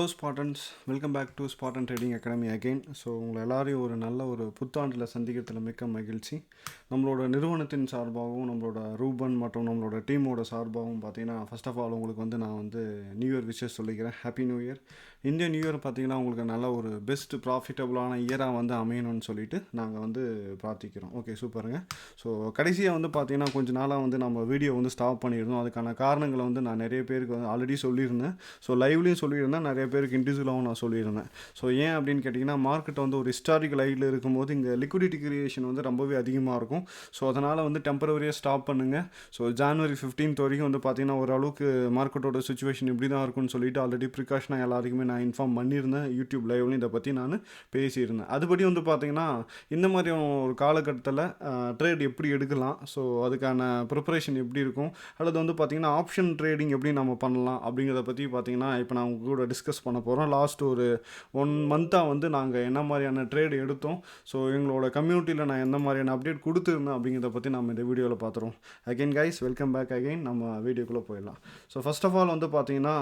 Hello Spartans, welcome back to Spartan Trading Academy again. So உங்களை எல்லாரையும் ஒரு நல்ல ஒரு புத்தாண்டில் சந்திக்கிறதுல மிக்க மகிழ்ச்சி. நம்மளோட நிறுவனத்தின் சார்பாகவும் நம்மளோட ரூபன் மற்றும் நம்மளோட டீமோட சார்பாகவும் பார்த்தீங்கன்னா ஃபர்ஸ்ட் ஆஃப் ஆல் உங்களுக்கு நான் நியூ இயர் விஷஸ் சொல்லிக்கிறேன். Happy new year. இந்த நியூ இயர் பார்த்தீங்கன்னா உங்களுக்கு நல்ல ஒரு பெஸ்ட் ப்ராஃபிட்டபுளான இயராக அமையணும்னு சொல்லிட்டு நாங்கள் பிரார்த்திக்கிறோம். ஓகே, சூப்பருங்க. ஸோ கடைசியாக பார்த்தீங்கன்னா கொஞ்ச நாளாக நம்ம வீடியோ ஸ்டாப் பண்ணியிருந்தோம். அதுக்கான காரணங்களை நான் நிறைய பேருக்கு ஆல்ரெடி சொல்லியிருந்தேன். ஸோ லைவ்லேயும் சொல்லியிருந்தேன், நிறைய பேருக்கு இண்டிவிஜுவலாகவும் நான் சொல்லியிருந்தேன். ஸோ ஏன் அப்படின்னு கேட்டிங்கன்னா, மார்க்கெட் ஒரு ஹிஸ்டாரிக்கல் ஹையில் இருக்கும்போது இங்கே லிக்விடிட்டி கிரியேஷன் ரொம்பவே அதிகமாக இருக்கும். ஸோ அதனால் டெம்பரவரியாக ஸ்டாப் பண்ணுங்கள். ஸோ ஜான்வரி 15th வரைக்கும் பார்த்தீங்கன்னா ஓரளவுக்கு மார்க்கெட்டோட சுச்சுவேஷன் இப்படி தான் இருக்கும்னு சொல்லிட்டு ஆல்ரெடி ப்ரிகாஷனாக எல்லாருக்குமே நான் இன்ஃபார்ம் பண்ணியிருந்தேன். யூடியூப் லைவ்லையும் இதை பற்றி நான் பேசியிருந்தேன். அதுபடி பார்த்தீங்கன்னா இந்த மாதிரி ஒரு காலகட்டத்தில் ட்ரேட் எப்படி எடுக்கலாம், ஸோ அதுக்கான ப்ரிப்பரேஷன் எப்படி இருக்கும், அல்லது பார்த்தீங்கன்னா ஆப்ஷன் ட்ரேடிங் எப்படி நம்ம பண்ணலாம் அப்படிங்கிறத பற்றி பார்த்தீங்கன்னா இப்போ நான் உங்கள் கூட டிஸ்கஸ் பண்ண போகிறோம். லாஸ்ட் ஒரு 1 மந்த்தாக நாங்கள் என்ன மாதிரியான ட்ரேட் எடுத்தோம், ஸோ எங்களோட கம்யூனிட்டியில் நான் என்ன மாதிரியான அப்டேட் கொடுத்துருந்தேன் அப்படிங்கிறத பற்றி நம்ம இந்த வீடியோவில் பார்த்துருவோம். Again guys, welcome back again. நம்ம வீடியோக்குள்ளே போயிடலாம். ஸோ ஃபர்ஸ்ட் ஆஃப் ஆல் பார்த்தீங்கன்னா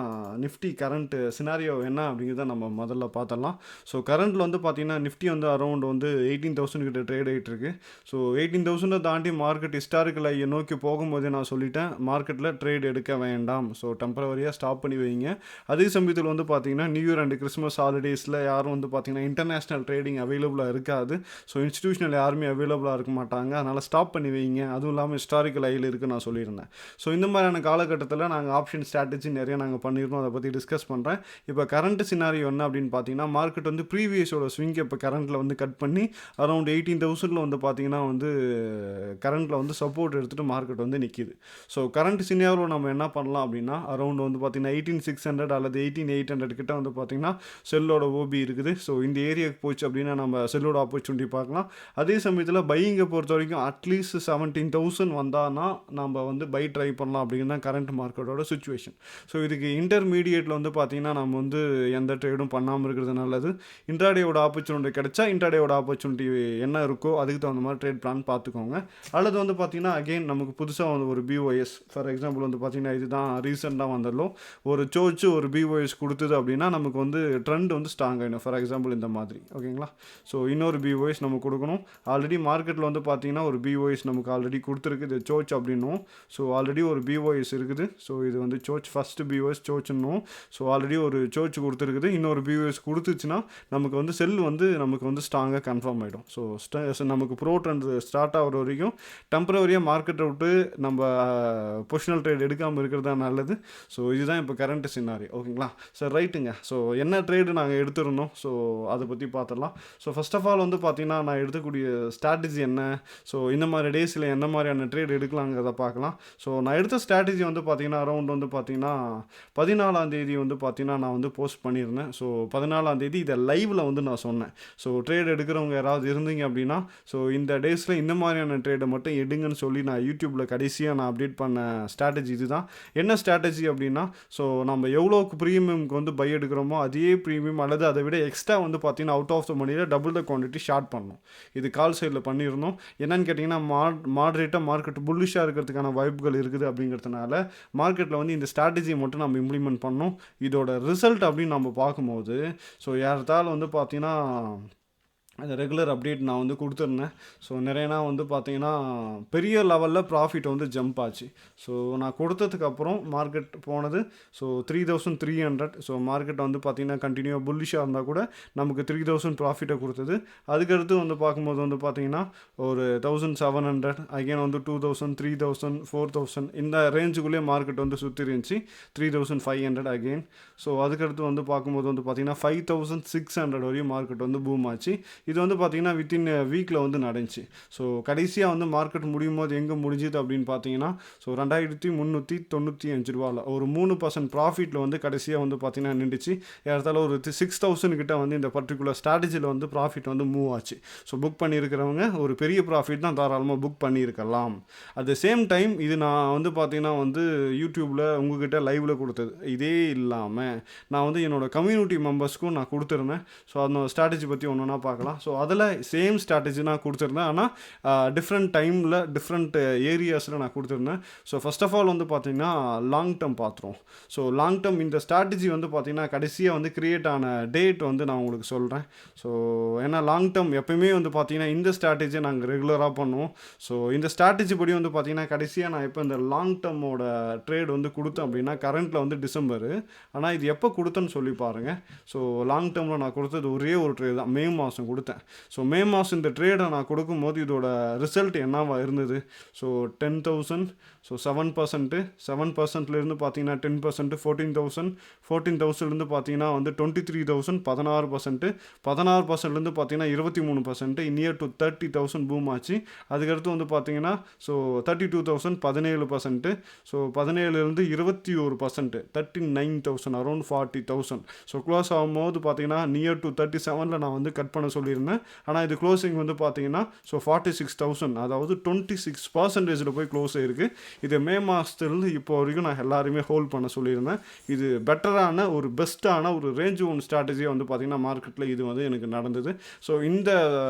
நிஃப்டி கரண்ட் சினாரியோ என்ன அப்படிங்கிறத நம்ம முதல்ல பார்த்துடலாம். ஸோ கரண்ட்டில் பார்த்தீங்கன்னா நிஃப்டி அரௌண்ட் 18,000 கிட்ட ட்ரேட் ஆகிட்டு இருக்கு. ஸோ 18,000 தாண்டி மார்க்கெட் ஹிஸ்டாரிக்கல் ஐயை நோக்கி போகும்போதே நான் சொல்லிட்டேன், மார்க்கெட்டில் ட்ரேட் எடுக்க வேண்டாம், ஸோ டெம்பரவரியாக ஸ்டாப் பண்ணி வைங்க. அதே சமயத்தில் பார்த்தீங்கன்னா நியூ இயர் அண்ட் கிறிஸ்மஸ் ஹாலிடேஸில் யாரும் பார்த்தீங்கன்னா இன்டர்நேஷ்னல் ட்ரேடிங் அவைலபிளாக இருக்காது. ஸோ இன்ஸ்டிடியூஷனல் யாருமே அவைலபிளாக இருக்க மாட்டாங்க, அதனால் ஸ்டாப் பண்ணி வைங்க. அதுவும் இல்லாமல் ஹிஸ்டாரிக்கல் ஐயில் இருக்குன்னு நான் சொல்லியிருந்தேன். ஸோ இந்த மாதிரியான காலகட்டத்தில் நாங்கள் ஆப்ஷன் ஸ்ட்ராட்டஜி நிறைய நாங்கள் பண்ணியிருந்தோம், அதை பற்றி டிஸ்கஸ் பண்ணுறேன். இப்போ கரண்ட் சினாரியோ என்ன அப்படின்னு பார்த்தீங்கன்னா, மார்க்கெட் ப்ரீவியஸோட ஸ்விங்கை இப்போ கரண்ட்டில் கட் பண்ணி அரௌண்ட் 18,000 பார்த்தீங்கன்னா கரண்ட்டில் சப்போர்ட் எடுத்துகிட்டு மார்க்கெட் நிற்கிது. ஸோ கரண்ட் சினாரியோவில் நம்ம என்ன பண்ணலாம் அப்படின்னா, அரௌண்ட் பார்த்தீங்கன்னா 18,600 அல்லது 18,800 கிட்ட பார்த்தீங்கன்னா செல்லோட ஓபி இருக்குது. ஸோ இந்த ஏரியாவுக்கு போச்சு அப்படின்னா நம்ம செல்லோட ஆப்பர்ச்சுனிட்டி பார்க்கலாம். அதே சமயத்தில் பையிங்கை பொறுத்த வரைக்கும் அட்லீஸ்ட் 17,000 வந்தான்னா நம்ம பை ட்ரை பண்ணலாம் அப்படிங்கிறது தான் கரண்ட் மார்க்கெட்டோட சுச்சுவேஷன். ஸோ இதுக்கு இன்டர்மீடியேட்டில் பார்த்தீங்கன்னா நம்ம எந்த ட்ரேடும் பண்ணாமல் இருக்கிறது நல்லது. இன்ட்ராடேயோட ஆப்பர்ச்சுனிட்டி கிடைச்சா இன்ட்ராடேயோட ஆப்பர்ச்சுனிட்டி என்ன இருக்கோ அதுக்கு தகுந்த மாதிரி ட்ரேட் பிளான் பார்த்துக்கோங்க. அல்லது பார்த்தீங்கன்னா அகெயின் நமக்கு புதுசாக ஒரு பிஓஎஸ் ஃபார் எக்ஸாம்பிள் பார்த்தீங்கன்னா இதுதான் ரீசெண்டாக வந்துடலும் ஒரு சோச்சு ஒரு பிஓஎஸ் கொடுத்தது அப்படின்னா நமக்கு ட்ரெண்ட் ஸ்ட்ராங் ஆகிடும். ஃபார் எக்ஸாம்பிள் இந்த மாதிரி, ஓகேங்களா. ஸோ இன்னொரு பிஓஎஸ் நம்ம கொடுக்கணும். ஆல்ரெடி மார்க்கெட்டில் பார்த்தீங்கன்னா ஒரு பிஓஎஸ் நமக்கு ஆல்ரெடி கொடுத்துருக்கு, இது சோச் அப்படின்னும். ஸோ ஆல்ரெடி ஒரு பிஓஎஸ் இருக்குது. ஸோ இது சோச் ஃபஸ்ட்டு பிஓஎஸ் சோச்சுன்னும். ஸோ ஆல்ரெடி ஒரு சோச் கொடுத்துருக்குது. இன்னொரு பிஓஎஸ் கொடுத்துச்சுன்னா நமக்கு செல் நமக்கு ஸ்ட்ராங்காக கன்ஃபார்ம் ஆகிடும். ஸோ நமக்கு ப்ரோ ட்ரெண்ட் ஸ்டார்ட் ஆகிற வரைக்கும் டெம்பரவரியாக மார்க்கெட்டை விட்டு நம்ம பொசிஷனல் ட்ரேட் எடுக்காமல் இருக்கிறது தான் நல்லது. ஸோ இதுதான் இப்போ கரண்ட் சினாரி, ஓகேங்களா. சார் ரைட்டுங்க. ஸோ என்ன ட்ரேடு நாங்கள் எடுத்துருந்தோம், ஸோ அதை பற்றி பார்த்துடலாம். ஸோ ஃபர்ஸ்ட் ஆஃப் ஆல் பார்த்தீங்கன்னா நான் எடுக்கக்கூடிய ஸ்ட்ராட்டஜி என்ன, ஸோ இந்த மாதிரி டேஸில் எந்த மாதிரியான ட்ரேட் எடுக்கலாங்கிறத பார்க்கலாம். ஸோ நான் எடுத்த ஸ்ட்ராட்டஜி பார்த்தீங்கன்னா அரௌண்ட் பார்த்தீங்கன்னா 14ஆம் தேதி பார்த்தீங்கன்னா நான் போஸ்ட் பண்ணியிருந்தேன். ஸோ 14ஆம் தேதி இதை லைவில் நான் சொன்னேன். ஸோ ட்ரேட் எடுக்கிறவங்க யாராவது இருந்தீங்க அப்படின்னா ஸோ இந்த டேஸில் இந்த மாதிரியான ட்ரேடை மட்டும் எடுங்கன்னு சொல்லி நான் யூடியூப்பில் கடைசியாக நான் அப்டேட் பண்ண ஸ்ட்ராட்டஜி இதுதான். என்ன ஸ்ட்ராட்டஜி அப்படின்னா, ஸோ நம்ம எவ்வளோக்கு ப்ரீமியம்க்கு பை எடுக்கிறோமோ அதே ப்ரீமியம் அல்லது அதை விட எக்ஸ்ட்ரா பார்த்தீங்கன்னா அவுட் ஆஃப் த மணியில் டபுள் த குவான்டிட்டி ஷார்ட் பண்ணணும். இது கால் சைடில் பண்ணியிருந்தோம். என்னன்னு கேட்டிங்கன்னா மாடரேட்டாக மார்க்கெட் புல்லிஷாக இருக்கிறதுக்கான வாய்ப்புகள் இருக்குது அப்படிங்கிறதுனால மார்க்கெட்டில் இந்த ஸ்ட்ராட்டஜியை மட்டும் நம்ம இம்ப்ளிமெண்ட் பண்ணோம். இதோட ரிசல்ட் அப்படின்னு நம்ம பார்க்கும்போது ஸோ யார்த்தாலும் பார்த்தீங்கன்னா அந்த ரெகுலர் அப்டேட் நான் கொடுத்துருந்தேன். ஸோ நிறையனா பார்த்தீங்கன்னா பெரிய லெவலில் ப்ராஃபிட் ஜம்ப் ஆச்சு. ஸோ நான் கொடுத்ததுக்கப்புறம் மார்க்கெட் போனது ஸோ 3,300. ஸோ மார்க்கெட் பார்த்தீங்கன்னா கண்டினியூவாக புல்லிஷாக இருந்தால் கூட நமக்கு 3,000 ப்ராஃபிட்டை கொடுத்தது. அதுக்கடுத்து பார்க்கும்போது பார்த்தீங்கன்னா ஒரு 1,700 அகெயின் 2,000 3,000 4,000 இந்த ரேஞ்சுக்குள்ளேயே மார்க்கெட் சுற்றி இருந்துச்சு. 3,500 அகெயின். ஸோ அதுக்கடுத்து பார்க்கும்போது பார்த்தீங்கன்னா 5,600 வரையும் மார்க்கெட் பூம் ஆச்சு. இது பார்த்தீங்கன்னா வித்தின் வீக்கில் நடந்துச்சு. ஸோ கடைசியாக மார்க்கெட் முடியும் போது எங்கே முடிஞ்சுது அப்படின்னு பார்த்தீங்கன்னா ஸோ 2,395 ரூபாவில் ஒரு 3% ப்ராஃபிட்டில் கடைசியாக பார்த்தீங்கன்னா நின்றுச்சு. ஏறத்தால ஒரு 6,000 கிட்ட இந்த பர்டிகுலர் ஸ்ட்ராட்டஜியில் ப்ராஃபிட் மூவ் ஆச்சு. ஸோ புக் பண்ணியிருக்கிறவங்க ஒரு பெரிய ப்ராஃபிட் தான் தாராளமாக புக் பண்ணியிருக்கலாம். அட் த சேம் டைம் இது நான் பார்த்தீங்கன்னா யூடியூப்பில் உங்ககிட்ட லைவில் கொடுத்தது. இதே இல்லாமல் நான் என்னோடய கம்யூனிட்டி மெம்பர்ஸ்க்கும் நான் கொடுத்துருந்தேன். ஸோ அந்த ஸ்ட்ராட்டஜி பற்றி ஒன்று ஒன்றா பார்க்கலாம். ஓகேங்களா. ஸோ அதில் சேம் ஸ்ட்ராட்டஜி நான் கொடுத்துருந்தேன், ஆனால் டிஃப்ரெண்ட் டைமில் டிஃப்ரெண்ட் ஏரியாஸில் நான் கொடுத்துருந்தேன். ஸோ ஃபர்ஸ்ட் ஆஃப் ஆல் வந்து பார்த்தீங்கன்னா லாங் டேர்ம் பார்த்துருவோம். ஸோ லாங் டேர்ம் இந்த ஸ்ட்ராட்டஜி வந்து பார்த்தீங்கன்னா கடைசியாக வந்து கிரியேட் ஆன டேட் வந்து நான் உங்களுக்கு சொல்கிறேன். ஸோ ஏன்னா லாங் டேர்ம் எப்பயுமே வந்து பார்த்தீங்கன்னா இந்த ஸ்ட்ராட்டஜியை நாங்கள் ரெகுலராக பண்ணுவோம். ஸோ இந்த ஸ்ட்ராட்டஜி படி வந்து பார்த்தீங்கன்னா கடைசியாக நான் இப்போ இந்த லாங் டேர்மோட ட்ரேட் வந்து கொடுத்தேன் அப்படின்னா கரண்ட்டில் வந்து டிசம்பர், ஆனால் இது எப்போ கொடுத்தேன்னு சொல்லி பாருங்கள். ஸோ லாங் டேர்மில் நான் கொடுத்தது ஒரே ஒரு ட்ரேட் தான், மே மாதம் கொடுத்தேன். ஸோ மே மாதம் இந்த ட்ரேடை நான் கொடுக்கும்போது இதோட ரிசல்ட் என்னவா இருந்தது? ஸோ 10,000, ஸோ 7%, 7%லேருந்து பார்த்தீங்கன்னா 10%, 14,000, 14,000லேருந்து பார்த்தீங்கன்னா வந்து 23,000, 16%, 16%லேருந்து பார்த்தீங்கன்னா 23%, நியர் டு 30,000 பூம் ஆச்சு. அதுக்கடுத்து வந்து பார்த்தீங்கன்னா ஸோ 32,000, 17%, ஸோ 17லேருந்து 21%, 39,000, அரௌண்ட் 40,000. ஸோ க்ளோஸ் ஆகும்போது பார்த்தீங்கன்னா நியர் டு 37ல் நான் வந்து கட் பண்ண சொல்லியிருந்தேன், ஆனால் இது க்ளோசிங் வந்து பார்த்தீங்கன்னா ஸோ 46,000, அதாவது 26% போய் க்ளோஸ் ஆயிருக்கு. இது மே மாதத்துலேருந்து இப்போ வரைக்கும் நான் எல்லாருமே ஹோல்ட் பண்ண சொல்லியிருந்தேன். இது பெட்டரான ஒரு பெஸ்ட்டான ஒரு ரேஞ்ச் ஒன் ஸ்ட்ராட்டஜியாக வந்து பார்த்திங்கன்னா மார்க்கெட்டில் இது வந்து எனக்கு நடந்தது. ஸோ இந்த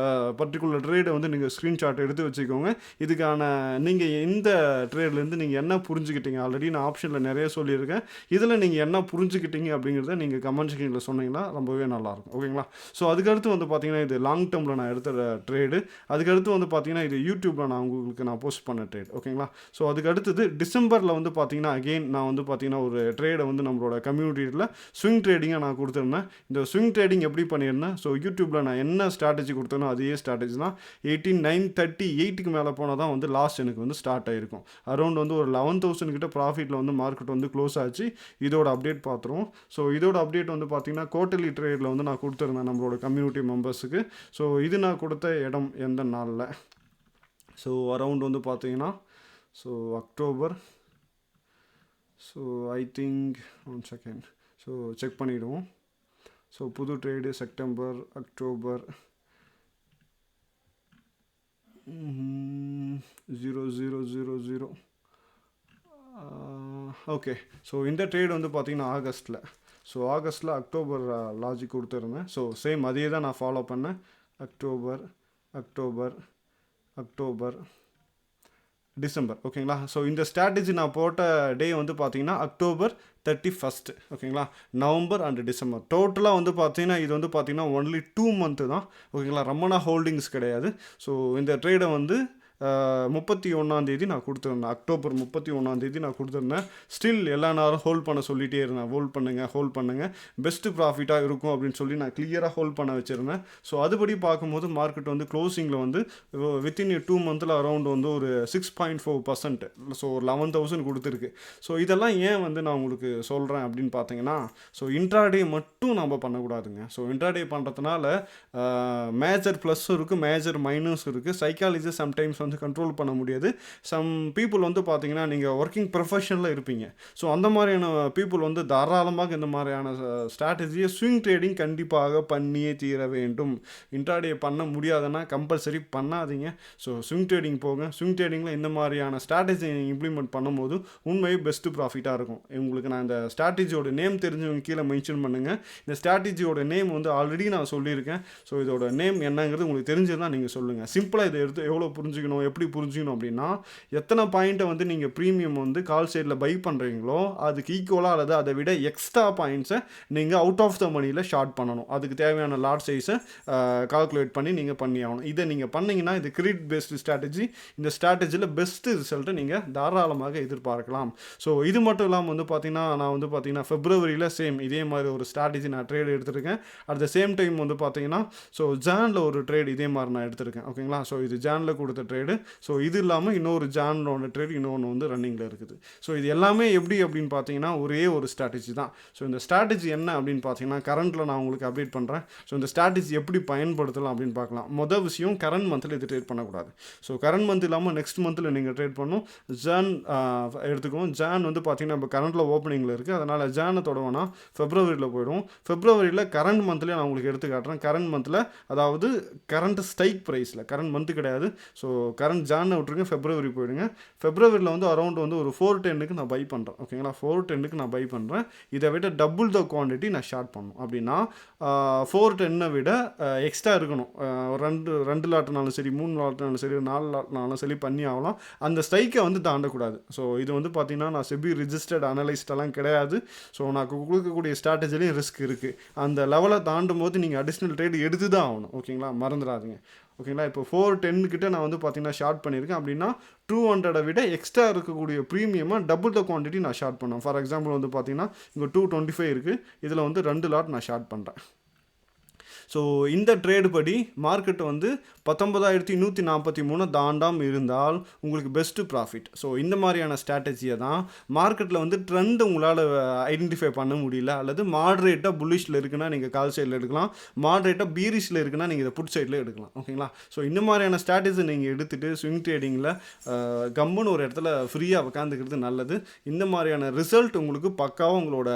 பர்டிகுலர் ட்ரேடை வந்து நீங்கள் ஸ்க்ரீன்ஷாட் எடுத்து வச்சுக்கோங்க. இதுக்கான நீங்கள் இந்த ட்ரேட்லேருந்து நீங்கள் என்ன புரிஞ்சுக்கிட்டீங்க, ஆல்ரெடி நான் ஆப்ஷனில் நிறைய சொல்லியிருக்கேன், இதில் நீங்கள் என்ன புரிஞ்சுக்கிட்டீங்க அப்படிங்கிறத நீங்கள் கமெண்ட் செக்ஷனில் சொன்னீங்கன்னா ரொம்பவே நல்லாயிருக்கும். ஓகேங்களா. ஸோ அதுக்கடுத்து வந்து பார்த்திங்கன்னா இது லாங் டேர்மில் நான் எடுத்த ட்ரேடு. அதுக்கடுத்து வந்து பார்த்திங்கன்னா இது யூடியூப்பில் நான் உங்களுக்கு போஸ்ட் பண்ண ட்ரேட். ஓகேங்களா. ஸோ அதுக்கடுத்தது டிசம்பரில் வந்து பார்த்தீங்கன்னா அகெயின் நான் வந்து பார்த்தீங்கன்னா ஒரு ட்ரேடை வந்து நம்மளோட கம்யூனிட்டியில் ஸ்விங் ட்ரேடிங்காக நான் கொடுத்துருந்தேன். இந்த ஸ்விங் ட்ரேடிங் எப்படி பண்ணியிருந்தேன், ஸோ யூடியூப்பில் நான் என்ன ஸ்ட்ராட்டஜி கொடுத்தேனோ அதே ஸ்ட்ராட்டஜி தான். 18,938க்கு மேலே போனால் தான் வந்து லாஸ்ட் எனக்கு வந்து ஸ்டார்ட் ஆகிருக்கும். அரௌண்ட் வந்து ஒரு 11,000 கிட்ட ப்ராஃபிட்டில் வந்து மார்க்கெட் வந்து க்ளோஸ் ஆச்சு. இதோட அப்டேட் பார்த்துருவோம். ஸோ இதோட அப்டேட் வந்து பார்த்தீங்கன்னா குவார்ட்டர்லி ட்ரேடில் வந்து நான் கொடுத்துருந்தேன் நம்மளோட கம்யூனிட்டி மெம்பர்ஸுக்கு. ஸோ இது நான் கொடுத்த இடம் எந்த நாளில், ஸோ அரௌண்ட் வந்து பார்த்தீங்கன்னா so October, so I think 1 second, so check பண்ணிவிடுவோம். ஸோ புது trade September, October 0000. Okay. So இந்த ட்ரேடு வந்து பார்த்திங்கன்னா ஆகஸ்ட்டில், ஸோ ஆகஸ்ட்டில் அக்டோபர் லாஜிக் கொடுத்துருந்தேன். ஸோ சேம் அதே தான் நான் ஃபாலோ பண்ணேன். October, October, October, December. ஓகேங்களா. ஸோ இந்த ஸ்ட்ராட்டஜி நான் போட்ட டே வந்து பார்த்தீங்கன்னா அக்டோபர் 31. ஓகேங்களா. நவம்பர் அண்ட் டிசம்பர் டோட்டலாக வந்து பார்த்தீங்கன்னா இது வந்து பார்த்தீங்கன்னா ஒன்லி 2 மந்த்து தான். ஓகேங்களா. ரொம்ப ஹோல்டிங்ஸ் கிடையாது. ஸோ இந்த ட்ரேடை வந்து 31 நான் கொடுத்துருந்தேன். அக்டோபர் 31 நான் கொடுத்துருந்தேன். ஸ்டில் எல்லா நேரம் ஹோல்ட் பண்ண சொல்லிகிட்டே இருந்தேன். ஹோல்ட் பண்ணுங்கள் பெஸ்ட்டு ப்ராஃபிட்டாக இருக்கும் அப்படின்னு சொல்லி நான் கிளியராக ஹோல்ட் பண்ண வச்சுருந்தேன். ஸோ அதுபடி பார்க்கும்போது மார்க்கெட் வந்து க்ளோசிங்கில் வந்து வித்தின் 2 மந்தில் அரௌண்ட் வந்து ஒரு 6.4%, ஸோ ஒரு 11,000 கொடுத்துருக்கு. ஸோ இதெல்லாம் ஏன் வந்து நான் உங்களுக்கு சொல்கிறேன் அப்படின்னு பார்த்தீங்கன்னா, ஸோ இன்ட்ராடே மட்டும் நம்ம பண்ணக்கூடாதுங்க. ஸோ இன்ட்ராடே பண்ணுறதுனால மேஜர் ப்ளஸ்ஸும் இருக்குது, மேஜர் மைனஸும் இருக்குது. சைக்காலஜி சம்டைம்ஸ் வந்து கண்ட்ரோல் பண்ண முடியாது. சம் பீப்புள் வந்து பார்த்தீங்கன்னா நீங்கள் ஒர்க்கிங் ப்ரொஃபஷனில் இருப்பீங்க. ஸோ அந்த மாதிரியான பீப்புள் வந்து தாராளமாக இந்த மாதிரியான ஸ்ட்ராட்டஜியை ஸ்விங் ட்ரேடிங் கண்டிப்பாக பண்ணியே தீர வேண்டும். இன்ட்ராடே பண்ண முடியாதுன்னா கம்பல்சரி பண்ணாதீங்க. ஸோ ஸ்விங் ட்ரேடிங் போங்க. ஸ்விங் ட்ரேடிங்கில் இந்த மாதிரியான ஸ்ட்ராட்டஜி இம்ப்ளிமெண்ட் பண்ணும்போது உண்மையை பெஸ்ட்டு ப்ராஃபிட்டாக இருக்கும். உங்களுக்கு நான் இந்த ஸ்ட்ராட்டஜியோட நேம் தெரிஞ்சவங்க கீழே மென்ஷன் பண்ணுங்கள். இந்த ஸ்ட்ராட்டஜியோட நேம் வந்து ஆல்ரெடி நான் சொல்லியிருக்கேன். ஸோ இதோட நேம் என்னங்கிறது உங்களுக்கு தெரிஞ்சதுதான் நீங்கள் சொல்லுங்கள். சிம்பிளாக இதை எடுத்து எவ்வளோ புரிஞ்சுக்கணும், எப்படி புரிஞ்சுக்கணும் அப்படின்னா, எத்தனை பாயிண்ட்டை வந்து நீங்கள் ப்ரீமியம் வந்து கால் சைடில் பை பண்ணுறீங்களோ அதுக்கு ஈக்குவலாக அல்லது அதை விட எக்ஸ்ட்ரா பாயிண்ட்ஸை நீங்கள் அவுட் ஆஃப் த மணியில் ஷார்ட் பண்ணணும். அதுக்கு தேவையான லாட் சைஸை கால்குலேட் பண்ணி நீங்கள் பண்ணி ஆகணும். இதை நீங்கள் பண்ணிங்கன்னா இது கிரெடிட் பேஸ்டு ஸ்ட்ராட்டஜி. இந்த ஸ்ட்ராட்டஜியில் பெஸ்ட்டு ரிசல்ட்டை நீங்கள் தாராளமாக எதிர்பார்க்கலாம். ஸோ இது மட்டும் இல்லாமல் வந்து பார்த்தீங்கன்னா நான் வந்து பார்த்தீங்கன்னா ஃபெப்ரவரியில் சேம் இதே மாதிரி ஒரு ஸ்ட்ராட்டஜி நான் ட்ரேட் எடுத்திருக்கேன். அட் த சேம் டைம் வந்து பார்த்தீங்கன்னா ஸோ ஜானில் ஒரு ட்ரேட் இதே மாதிரி நான் எடுத்திருக்கேன். ஓகேங்களா. ஸோ இது ஜானில் கொடுத்த ட்ரேடு. ஸோ இது இல்லாமல் இன்னொரு ஜானோட ட்ரேட் இன்னொன்று வந்து ரன்னிங்கில் இருக்குது. ஸோ இது எல்லாமே எப்படி அப்படின்னு பார்த்தீங்கன்னா ஒரே ஒரு ஸ்ட்ராட்டஜி தான். ஸோ இந்த ஸ்ட்ராட்டஜி என்ன அப்படின்னு பார்த்தீங்கன்னா கரண்ட்டில் நான் உங்களுக்கு அப்டேட் பண்ணுறேன். ஸோ இந்த ஸ்ட்ராட்டஜி எப்படி பயன்படுத்தலாம் அப்படின்னு பார்க்கலாம். மொதல் விஷயம், கரண்ட் மந்தில் இது ட்ரேட் பண்ணக்கூடாது. ஸோ கரண்ட் மந்த் இல்லாமல் நெக்ஸ்ட் மந்தில் நீங்கள் ட்ரேட் பண்ணணும். ஜான் எடுத்துக்கோம். ஜான் வந்து பார்த்தீங்கன்னா இப்போ கரண்ட்டில் ஓப்பனிங்கில் இருக்குது. அதனால் ஜானை தொடவேனா ஃபெப்ரவரியில் போய்டும். ஃபெப்ரவரியில் கரண்ட் மந்த்லேயே நான் உங்களுக்கு எடுத்து காட்டுறேன். கரண்ட் மந்தில், அதாவது கரண்ட் ஸ்ட்ரைக் ப்ரைஸில், கரண்ட் மந்த்து கிடையாது. ஸோ கரண்ட் ஜானை விட்டுருங்க, ஃபெப்ரவரி போயிடுங்க. ஃபெப்ரவரியில் வந்து அரௌண்ட் வந்து ஒரு 410க்கு நான் பை பண்ணுறேன். ஓகேங்களா, 410க்கு நான் பை பண்ணுறேன். இதை விட டபுள் த குவான்டிட்டி நான் ஷார்ட் பண்ணணும். அப்படின்னா 410 விட எக்ஸ்ட்ரா இருக்கணும். ரெண்டு லாட்னாலும் சரி, 3 லாட்னாலும் சரி, 4 லாட்னாலும் சரி பண்ணி ஆகலாம். அந்த ஸ்ட்ரைக்கை வந்து தாண்டக்கூடாது. ஸோ இது வந்து பார்த்தீங்கன்னா நான் செபி ரிஜிஸ்டர்ட் அனலைஸ்டெல்லாம் கிடையாது. ஸோ நான் கொடுக்கக்கூடிய ஸ்ட்ராட்டஜிலையும் ரிஸ்க் இருக்குது. அந்த லெவலை தாண்டும் போது நீங்கள் அடிஷ்னல் ட்ரேட் எடுத்து தான் ஆகணும். ஓகேங்களா, மறந்துடாதீங்க. ஓகேங்களா, இப்போ 410 கிட்ட நான் வந்து பார்த்தீங்கன்னா ஷார்ட் பண்ணியிருக்கேன். அப்படின்னா 200 விட எக்ஸ்ட்ரா இருக்கக்கூடிய ப்ரீமியமாக டபுள் த குவான்டிட்டி நான் ஷார்ட் பண்ணேன். ஃபார் எக்ஸாம்பிள் வந்து பார்த்தீங்கன்னா இங்கே 225 இருக்குது. இதில் வந்து 2 லாட் நான் ஷார்ட் பண்ணுறேன். ஸோ இந்த ட்ரேடு படி மார்க்கெட் வந்து 19,143 தாண்டாமல் இருந்தால் உங்களுக்கு பெஸ்ட்டு ப்ராஃபிட். ஸோ இந்த மாதிரியான ஸ்ட்ராட்டஜியை தான் மார்க்கெட்டில் வந்து ட்ரெண்ட் உங்களால் ஐடென்டிஃபை பண்ண முடியல, அல்லது மாட்ரேட்டாக புல்லிஷில் இருக்குன்னா நீங்கள் கால் சைடில் எடுக்கலாம், மாட்ரேட்டாக பீரிஷில் இருக்குன்னா நீங்கள் இதை புட் சைடில் எடுக்கலாம். ஓகேங்களா, ஸோ இந்த மாதிரியான ஸ்ட்ராட்டஜி நீங்கள் எடுத்துகிட்டு ஸ்விங் ட்ரேடிங்கில் கம்முன்னு ஒரு இடத்துல ஃப்ரீயாக உட்காந்துக்கிறது நல்லது. இந்த மாதிரியான ரிசல்ட் உங்களுக்கு பக்காவாக உங்களோட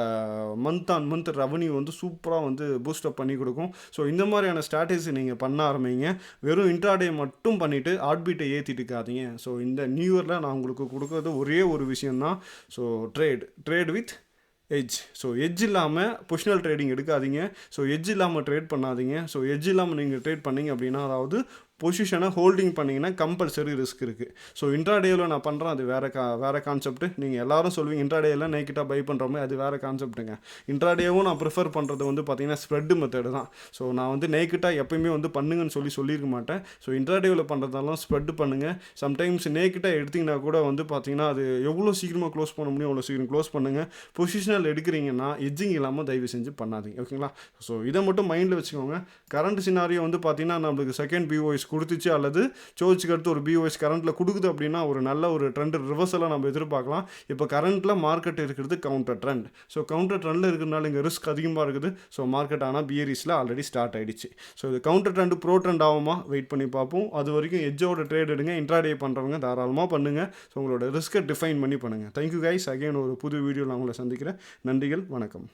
மந்த் ஆன் மந்த் ரெவன்யூ வந்து சூப்பராக வந்து பூஸ்டப் பண்ணி கொடுக்கும். ஸோ இந்த மாதிரியான ஸ்ட்ராட்டஜி நீங்கள் பண்ண ஆரம்பிங்க. வெறும் இன்ட்ராடே மட்டும் பண்ணிவிட்டு ஹார்ட்பீட்டை ஏற்றிட்டு இருக்காதீங்க. ஸோ இந்த நியூ இயரில் நான் உங்களுக்கு கொடுக்குறது ஒரே ஒரு விஷயந்தான். So trade with edge. So edge இல்லாமல் பொசிஷனல் ட்ரேடிங் எடுக்காதீங்க. ஸோ எட்ஜ் இல்லாமல் ட்ரேட் பண்ணாதீங்க. ஸோ எட்ஜ் இல்லாமல் நீங்கள் ட்ரேட் பண்ணிங்க அப்படின்னா, அதாவது பொசிஷனை ஹோல்டிங் பண்ணிங்கன்னா கம்பல்சரி ரிஸ்க் இருக்குது. ஸோ இன்ட்ராடேவில் நான் பண்ணுறேன், அது வேறு கான்செப்ட்டு. நீங்கள் எல்லாரும் சொல்லுவீங்க இன்ட்ராடேயில் நேக்கிட்டாக பை பண்ணுறோமே, அது வேறு கான்செப்ட்டுங்க. இன்ட்ராடேவும் நான் ப்ரிஃபர் பண்ணுறது வந்து பார்த்திங்கன்னா ஸ்ப்ரெட் மெத்தடு தான். ஸோ நான் வந்து நேக்கிட்டாக எப்பயுமே வந்து பண்ணுங்கன்னு சொல்லியிருக்க மாட்டேன். ஸோ இன்ட்ராடேவில் பண்ணுறதாலும் ஸ்ப்ரெட் பண்ணுங்கள். சம்டைம்ஸ் நேக்கிட்டாக எடுத்திங்கன்னா கூட வந்து பார்த்திங்கன்னா அது எவ்வளோ சீக்கிரமாக க்ளோஸ் பண்ண முடியும் அவ்வளோ சீக்கிரம் க்ளோஸ் பண்ணுங்கள். பொசிஷனல் எடுக்கிறீங்கன்னா எட்ஜிங் இல்லாமல் தயவு செஞ்சு பண்ணாதீங்க. ஓகேங்களா, ஸோ இதை மட்டும் மைண்டில் வச்சுக்கோங்க. கரண்ட் சினாரியோ வந்து பார்த்திங்கன்னா நம்மளுக்கு செகண்ட் பிஓஎஸ் கொடுத்துச்சு, அல்லது சோச்சுக்கு அடுத்து ஒரு பிஓஎஸ் கரண்ட்டில் கொடுக்குது அப்படின்னா ஒரு நல்ல ஒரு ட்ரெண்ட் ரிவர்சலாக நம்ம எதிர்பார்க்கலாம். இப்போ கரண்ட்டில் மார்க்கெட் இருக்கிறது கவுண்டர் ட்ரெண்ட். ஸோ கவுண்டர் ட்ரெண்டில் இருக்கிறதுனால இங்கே ரிஸ்க் அதிகமாக இருக்குது. ஸோ மார்க்கெட் ஆனால் பியரிஸில் ஆல்ரெடி ஸ்டார்ட் ஆகிடுச்சு. ஸோ இது கவுண்டர் ட்ரெண்ட் ப்ரோ ட்ரெண்ட் ஆகுமா வெயிட் பண்ணி பார்ப்போம். அது வரைக்கும் எட்ஜோட ட்ரேட் எடுங்க. இன்ட்ராடே பண்ணுறவங்க தாராளமாக பண்ணுங்கள். ஸோ உங்களோட ரிஸ்க்கை டிஃபைன் பண்ணி பண்ணுங்கள். Thank you guys. அகைன் ஒரு புது வீடியோவில் நான் உங்களை சந்திக்கிறேன். நன்றிகள், வணக்கம்.